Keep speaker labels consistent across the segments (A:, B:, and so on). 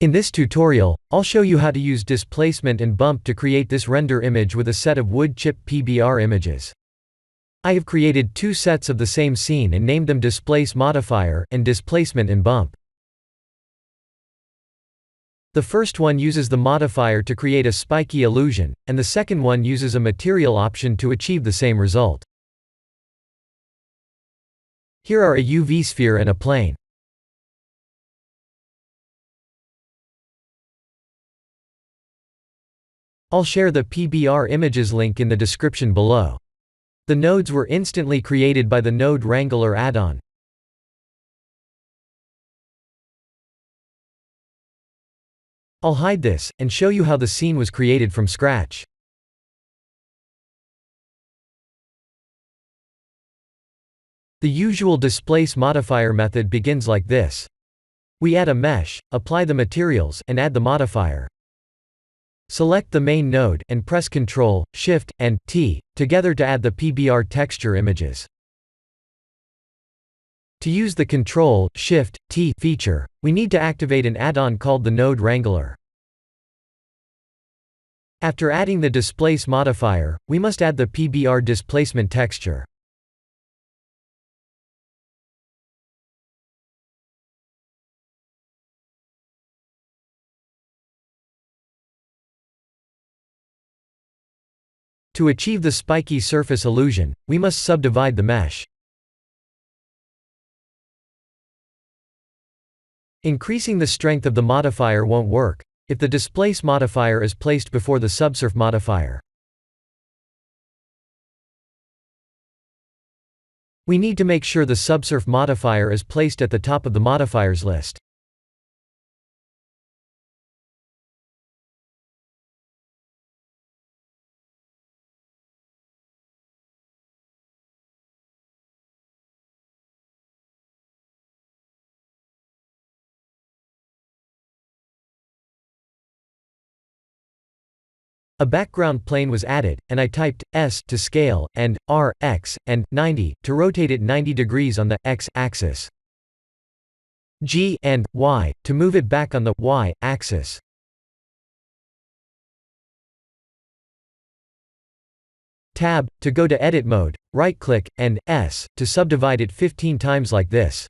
A: In this tutorial, I'll show you how to use displacement and bump to create this render image with a set of wood chip PBR images. I have created two sets of the same scene and named them Displace Modifier and Displacement and Bump. The first one uses the modifier to create a spiky illusion, and the second one uses a material option to achieve the same result. Here are a UV sphere and a plane. I'll share the PBR images link in the description below. The nodes were instantly created by the Node Wrangler add-on. I'll hide this, and show you how the scene was created from scratch. The usual displace modifier method begins like this. We add a mesh, apply the materials, and add the modifier. Select the main node, and press Ctrl, Shift, and T, together to add the PBR texture images. To use the Ctrl, Shift, T feature, we need to activate an add-on called the Node Wrangler. After adding the displace modifier, we must add the PBR displacement texture. To achieve the spiky surface illusion, we must subdivide the mesh. Increasing the strength of the modifier won't work if the displace modifier is placed before the subsurf modifier. We need to make sure the subsurf modifier is placed at the top of the modifiers list. A background plane was added, and I typed S to scale, and R, X, and 90 to rotate it 90 degrees on the X axis. G and Y to move it back on the Y axis. Tab to go to edit mode, right-click, and S to subdivide it 15 times like this.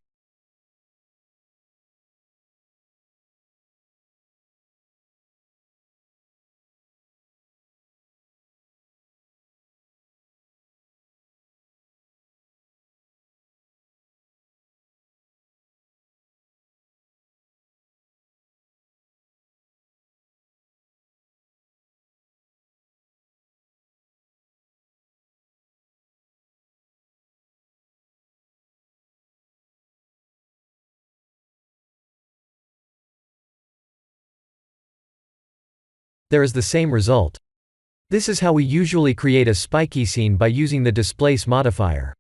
A: There is the same result. This is how we usually create a spiky scene by using the displace modifier.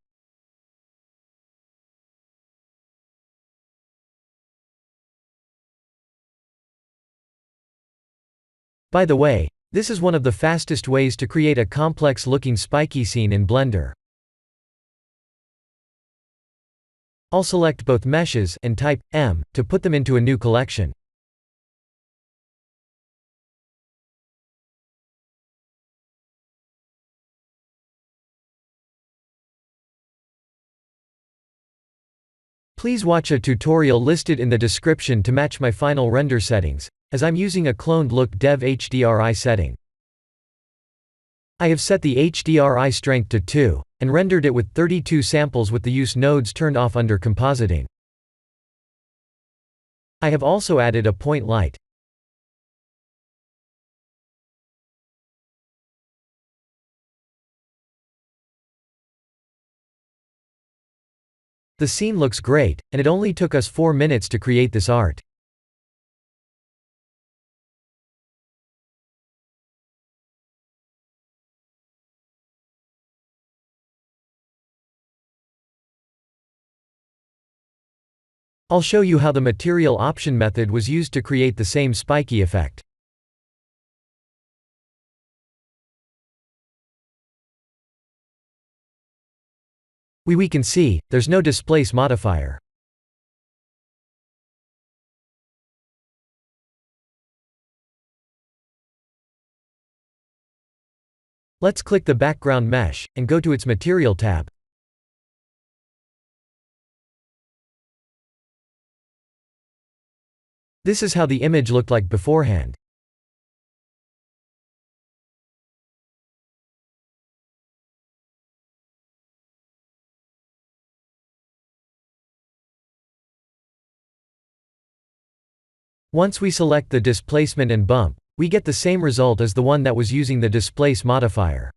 A: By the way, this is one of the fastest ways to create a complex-looking spiky scene in Blender. I'll select both meshes and type M to put them into a new collection. Please watch a tutorial listed in the description to match my final render settings, as I'm using a cloned look dev HDRI setting. I have set the HDRI strength to 2, and rendered it with 32 samples with the use nodes turned off under compositing. I have also added a point light. The scene looks great, and it only took us 4 minutes to create this art. I'll show you how the material option method was used to create the same spiky effect. We can see, there's no displace modifier. Let's click the background mesh, and go to its Material tab. This is how the image looked like beforehand. Once we select the displacement and bump, we get the same result as the one that was using the Displace modifier.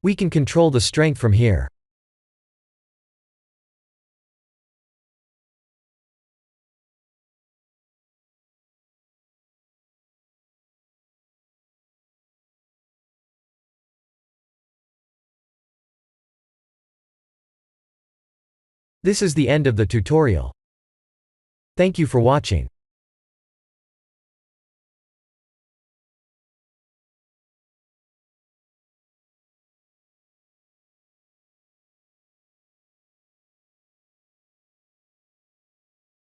A: We can control the strength from here. This is the end of the tutorial. Thank you for watching.